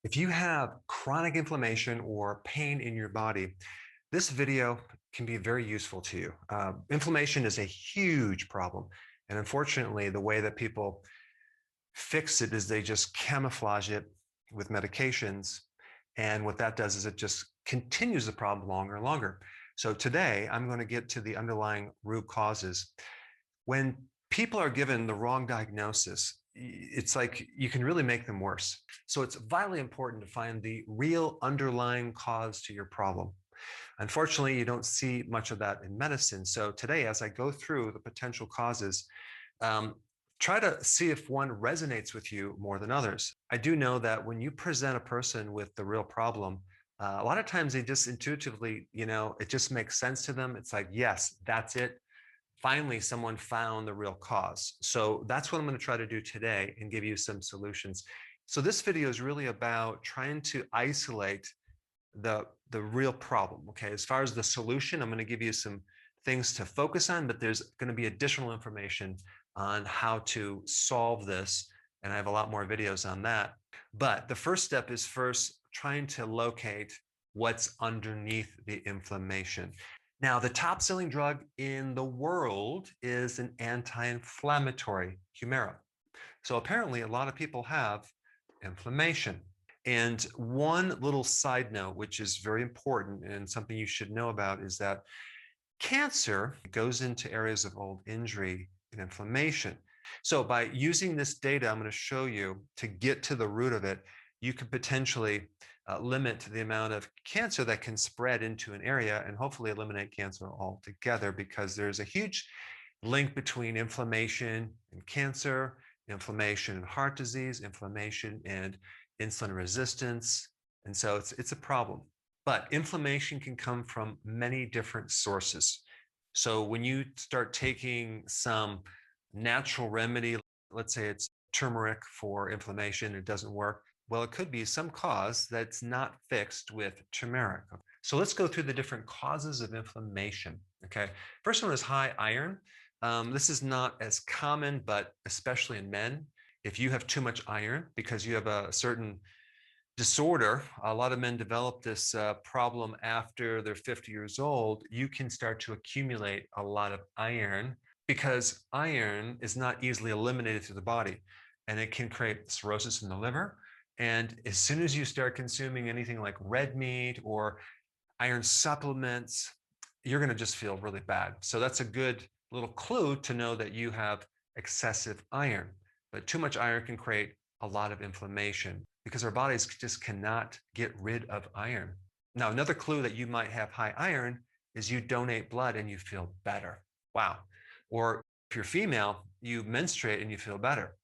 If you have chronic inflammation or pain in your body, this video can be very useful to you. Inflammation is a huge problem. And unfortunately, the way that people fix it is they just camouflage it with medications. And what that does is it just continues the problem longer and longer. So today, I'm going to get to the underlying root causes. When people are given the wrong diagnosis, it's like you can really make them worse. So it's vitally important to find the real underlying cause to your problem. Unfortunately, you don't see much of that in medicine. So today, as I go through the potential causes, um, try to see if one resonates with you more than others. I do know that when you present a person with the real problem, a lot of times they just intuitively, it just makes sense to them. It's like, yes, that's it. Finally, someone found the real cause. So that's what I'm going to try to do today and give you some solutions. So this video is really about trying to isolate the real problem. Okay, as far as the solution, I'm going to give you some things to focus on, but there's going to be additional information on how to solve this, and I have a lot more videos on that. But the first step is first trying to locate what's underneath the inflammation. Now, the top selling drug in the world is an anti-inflammatory, Humira. So apparently a lot of people have inflammation. And one little side note, which is very important and something you should know about, is that cancer goes into areas of old injury and inflammation. So by using this data, I'm going to show you to get to the root of it, you could potentially limit the amount of cancer that can spread into an area and hopefully eliminate cancer altogether, because there's a huge link between inflammation and cancer, inflammation and heart disease, inflammation and insulin resistance. And so it's a problem. But inflammation can come from many different sources. So when you start taking some natural remedy, let's say it's turmeric for inflammation, it doesn't work. Well, it could be some cause that's not fixed with turmeric. So let's go through the different causes of inflammation. Okay. First one is high iron. This is not as common, but especially in men, if you have too much iron because you have a certain disorder, a lot of men develop this problem after they're 50 years old, you can start to accumulate a lot of iron because iron is not easily eliminated through the body, and it can create cirrhosis in the liver. And as soon as you start consuming anything like red meat or iron supplements, you're going to just feel really bad. So that's a good little clue to know that you have excessive iron. But too much iron can create a lot of inflammation because our bodies just cannot get rid of iron. Now, another clue that you might have high iron is you donate blood and you feel better. Wow. Or if you're female, you menstruate and you feel better.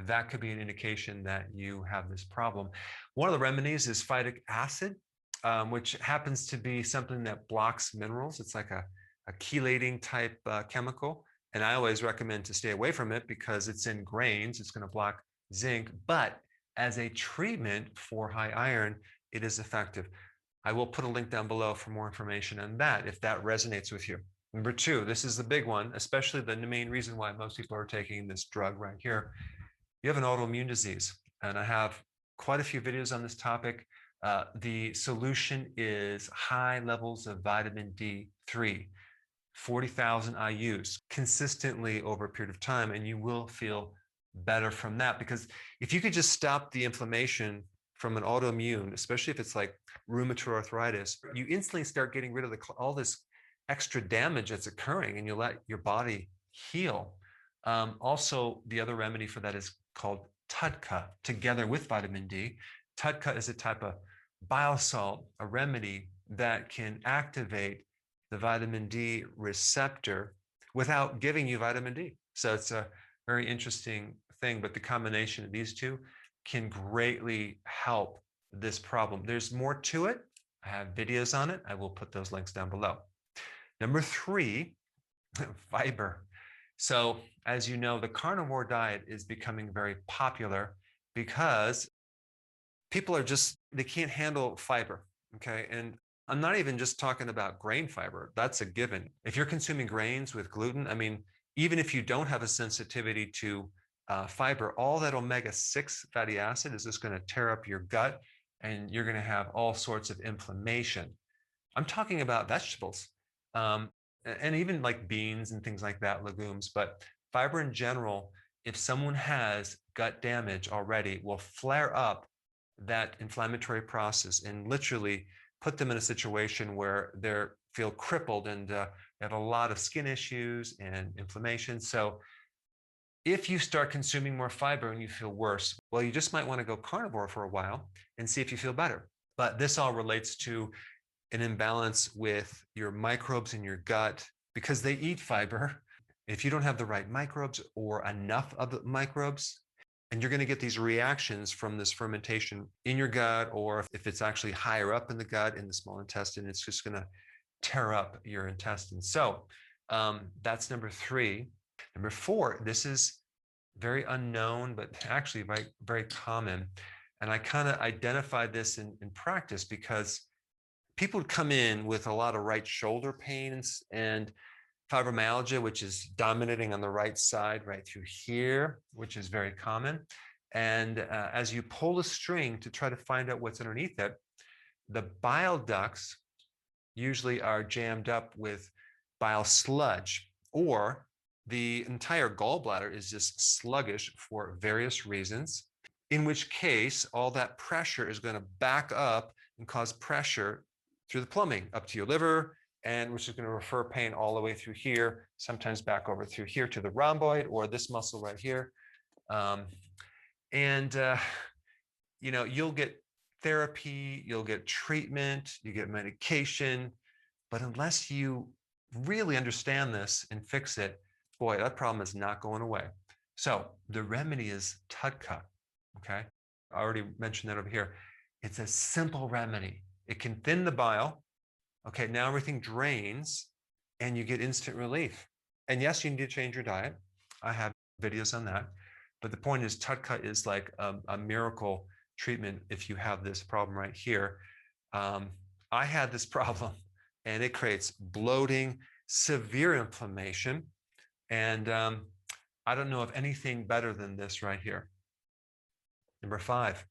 That could be an indication that you have this problem. One of the remedies is phytic acid, which happens to be something that blocks minerals. It's like a chelating type chemical. And I always recommend to stay away from it because it's in grains. It's going to block zinc. But as a treatment for high iron, it is effective. I will put a link down below for more information on that if that resonates with you. Number two, this is the big one, especially the main reason why most people are taking this drug right here. You have an autoimmune disease, and I have quite a few videos on this topic. The solution is high levels of vitamin D3, 40,000 IUs consistently over a period of time, and you will feel better from that. Because if you could just stop the inflammation from an autoimmune, especially if it's like rheumatoid arthritis, you instantly start getting rid of all this extra damage that's occurring, and you let your body heal. Also, the other remedy for that is called TUDCA, together with vitamin D. TUDCA is a type of bile salt, a remedy that can activate the vitamin D receptor without giving you vitamin D. So it's a very interesting thing, but the combination of these two can greatly help this problem. There's more to it. I have videos on it. I will put those links down below. Number three, fiber. So as you know, the carnivore diet is becoming very popular because people are they can't handle fiber, okay? And I'm not even just talking about grain fiber. That's a given. If you're consuming grains with gluten, I mean, even if you don't have a sensitivity to fiber, all that omega-6 fatty acid is just going to tear up your gut, and you're going to have all sorts of inflammation. I'm talking about vegetables, and even like beans and things like that, legumes. But fiber in general, if someone has gut damage already, will flare up that inflammatory process and literally put them in a situation where they feel crippled and have a lot of skin issues and inflammation. So if you start consuming more fiber and you feel worse, well, you just might want to go carnivore for a while and see if you feel better. But this all relates to an imbalance with your microbes in your gut because they eat fiber. If you don't have the right microbes or enough of the microbes, and you're going to get these reactions from this fermentation in your gut, or if it's actually higher up in the gut, in the small intestine, it's just going to tear up your intestines. So that's number 3. Number 4, this is very unknown, but actually very, very common. And I kind of identified this in practice because people would come in with a lot of right shoulder pains and fibromyalgia, which is dominating on the right side, right through here, which is very common. And as you pull the string to try to find out what's underneath it, the bile ducts usually are jammed up with bile sludge, or the entire gallbladder is just sluggish for various reasons, in which case all that pressure is going to back up and cause pressure through the plumbing up to your liver, and which is going to refer pain all the way through here, sometimes back over through here to the rhomboid or this muscle right here. You'll get therapy, you'll get treatment, you get medication, but unless you really understand this and fix it, boy, that problem is not going away. So the remedy is TUDCA, okay? I already mentioned that over here. It's a simple remedy. It can thin the bile. Okay, now everything drains and you get instant relief. And yes, you need to change your diet. I have videos on that. But the point is, TUDCA is like a miracle treatment if you have this problem right here. I had this problem, and it creates bloating, severe inflammation. And I don't know of anything better than this right here. Number 5.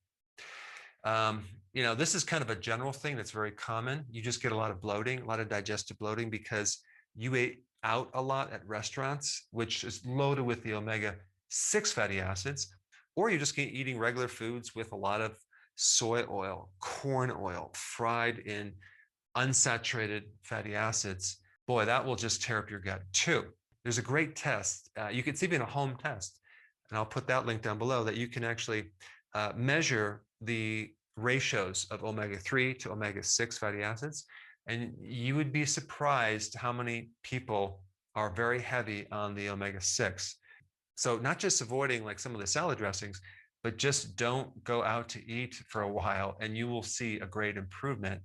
This is kind of a general thing that's very common. You just get a lot of bloating, a lot of digestive bloating because you ate out a lot at restaurants, which is loaded with the omega-6 fatty acids, or you're just eating regular foods with a lot of soy oil, corn oil, fried in unsaturated fatty acids. Boy, that will just tear up your gut too. There's a great test. You can see it in a home test, and I'll put that link down below, that you can actually measure the ratios of omega-3 to omega-6 fatty acids. And you would be surprised how many people are very heavy on the omega-6. So not just avoiding like some of the salad dressings, but just don't go out to eat for a while and you will see a great improvement.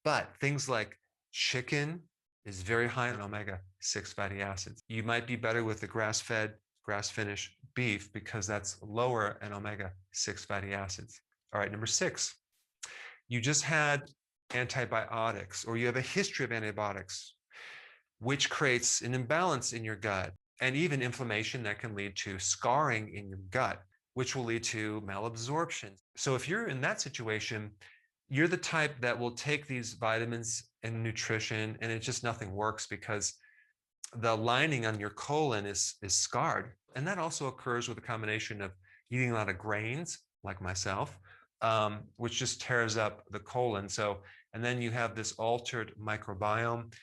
But things like chicken is very high in omega-6 fatty acids. You might be better with the grass-fed, grass-finished beef because that's lower in omega-6 fatty acids. All right, number 6, you just had antibiotics, or you have a history of antibiotics, which creates an imbalance in your gut and even inflammation that can lead to scarring in your gut, which will lead to malabsorption. So if you're in that situation, you're the type that will take these vitamins and nutrition and it just nothing works because the lining on your colon is scarred. And that also occurs with a combination of eating a lot of grains, like myself, which just tears up the colon. And then you have this altered microbiome.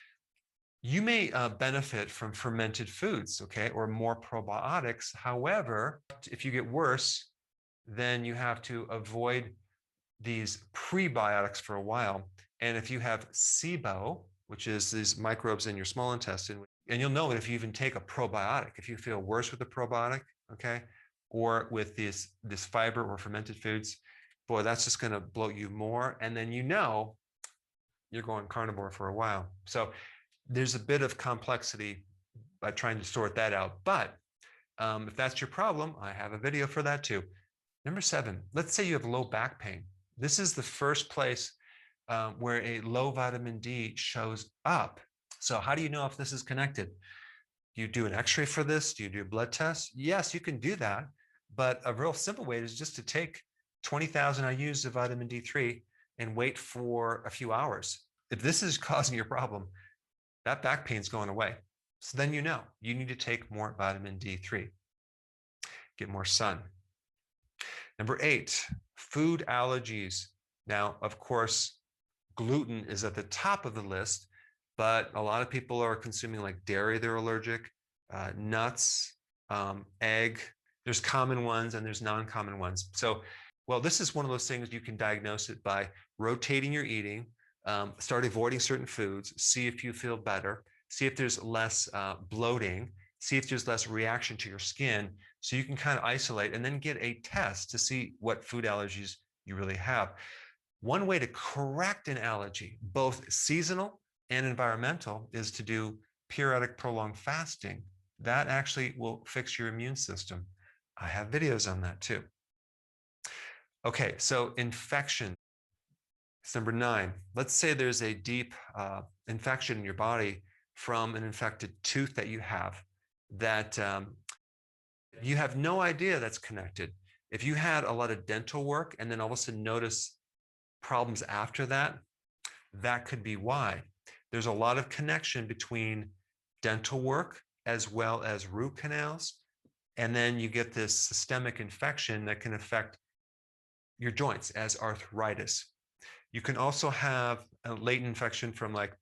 You may benefit from fermented foods, okay, or more probiotics. However, if you get worse, then you have to avoid these prebiotics for a while. And if you have SIBO, which is these microbes in your small intestine, and you'll know it if you even take a probiotic, if you feel worse with a probiotic, okay, or with this fiber or fermented foods, boy, that's just going to bloat you more. And then you're going carnivore for a while. So there's a bit of complexity by trying to sort that out. But if that's your problem, I have a video for that too. Number 7, let's say you have low back pain. This is the first place where a low vitamin D shows up. So how do you know if this is connected? Do you do an x-ray for this? Do you do a blood test? Yes, you can do that. But a real simple way is just to take 20,000 IUs of vitamin D3 and wait for a few hours. If this is causing your problem, that back pain's going away. So then you know you need to take more vitamin D3, get more sun. Number 8, food allergies. Now, of course, gluten is at the top of the list, but a lot of people are consuming like dairy they're allergic, nuts, egg. There's common ones and there's non-common ones. So, well, this is one of those things you can diagnose it by rotating your eating, start avoiding certain foods, see if you feel better, see if there's less bloating, see if there's less reaction to your skin, so you can kind of isolate and then get a test to see what food allergies you really have. One way to correct an allergy, both seasonal and environmental, is to do periodic prolonged fasting. That actually will fix your immune system. I have videos on that too. Okay, so infection. It's number 9. Let's say there's a deep infection in your body from an infected tooth that you have that you have no idea that's connected. If you had a lot of dental work and then all of a sudden notice problems after that, that could be why. There's a lot of connection between dental work as well as root canals. And then you get this systemic infection that can affect your joints as arthritis. You can also have a latent infection from like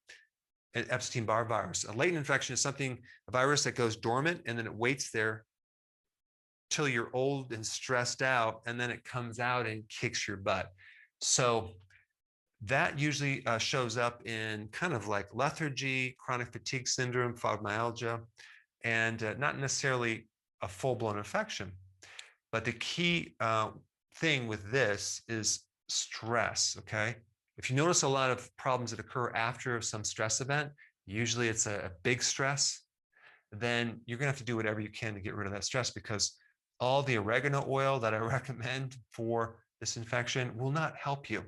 an Epstein-Barr virus. A latent infection is a virus that goes dormant and then it waits there till you're old and stressed out, and then it comes out and kicks your butt. So that usually shows up in kind of like lethargy, chronic fatigue syndrome, fibromyalgia, and not necessarily a full-blown infection. But the key thing with this is stress, okay? If you notice a lot of problems that occur after some stress event, usually it's a big stress, then you're gonna have to do whatever you can to get rid of that stress, because all the oregano oil that I recommend for this infection will not help you,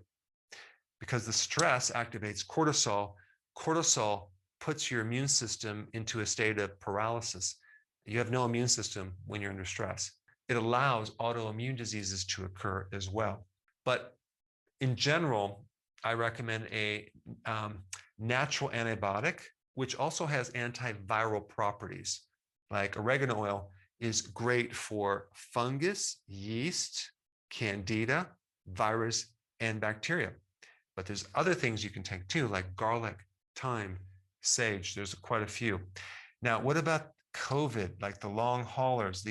because the stress activates cortisol. Cortisol puts your immune system into a state of paralysis. You have no immune system when you're under stress. It allows autoimmune diseases to occur as well. But in general, I recommend a natural antibiotic, which also has antiviral properties. Like oregano oil is great for fungus, yeast, candida, virus, and bacteria. But there's other things you can take too, like garlic, thyme, sage. There's quite a few. Now, what about COVID, like the long haulers,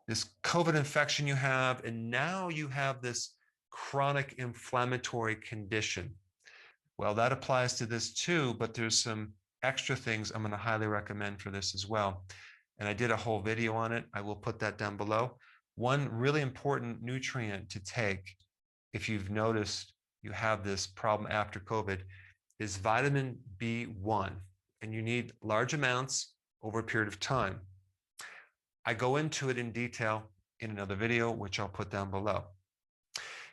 this COVID infection you have, and now you have this chronic inflammatory condition? Well, that applies to this too, but there's some extra things I'm going to highly recommend for this as well. And I did a whole video on it. I will put that down below. One really important nutrient to take if you've noticed you have this problem after COVID is vitamin B1, and you need large amounts over a period of time. I go into it in detail in another video, which I'll put down below.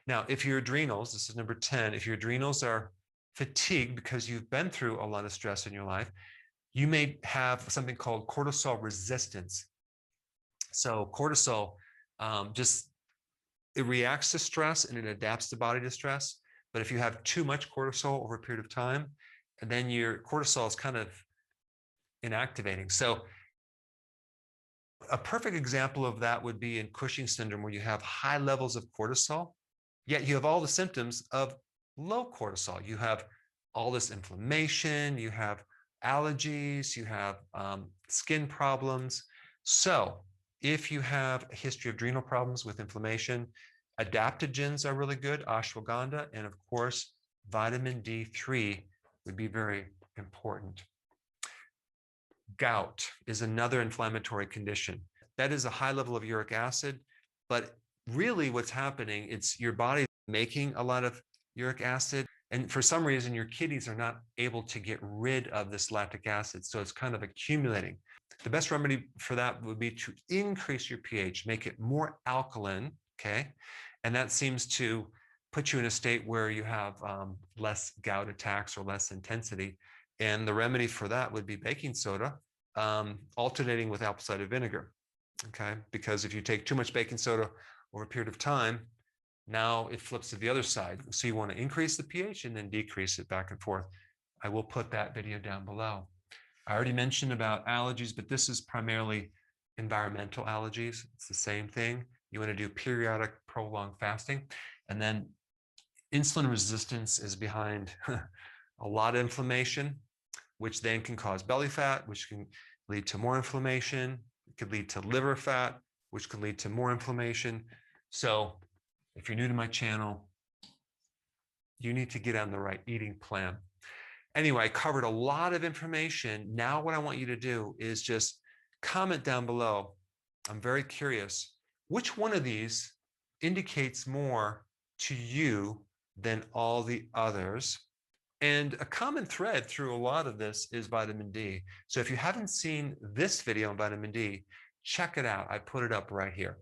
Now, if your adrenals, this is number 10, if your adrenals are fatigued because you've been through a lot of stress in your life, you may have something called cortisol resistance. So cortisol it reacts to stress and it adapts the body to stress. But if you have too much cortisol over a period of time, and then your cortisol is kind of inactivating. So a perfect example of that would be in Cushing's syndrome, where you have high levels of cortisol, yet you have all the symptoms of low cortisol. You have all this inflammation, you have allergies, you have skin problems. So if you have a history of adrenal problems with inflammation, adaptogens are really good, ashwagandha, and of course, vitamin D3 would be very important. Gout is another inflammatory condition. That is a high level of uric acid, but really what's happening, it's your body making a lot of uric acid, and for some reason, your kidneys are not able to get rid of this lactic acid, so it's kind of accumulating. The best remedy for that would be to increase your pH, make it more alkaline, okay? And that seems to put you in a state where you have less gout attacks or less intensity. And the remedy for that would be baking soda, alternating with apple cider vinegar. okay? Because if you take too much baking soda over a period of time, now it flips to the other side. So you want to increase the pH and then decrease it back and forth. I will put that video down below. I already mentioned about allergies, but this is primarily environmental allergies. It's the same thing. You want to do periodic prolonged fasting. And then insulin resistance is behind a lot of inflammation, which then can cause belly fat, which can lead to more inflammation. It could lead to liver fat, which can lead to more inflammation. So if you're new to my channel, you need to get on the right eating plan. Anyway, I covered a lot of information. Now what I want you to do is just comment down below. I'm very curious, which one of these indicates more to you than all the others? And a common thread through a lot of this is vitamin D. So if you haven't seen this video on vitamin D, check it out. I put it up right here.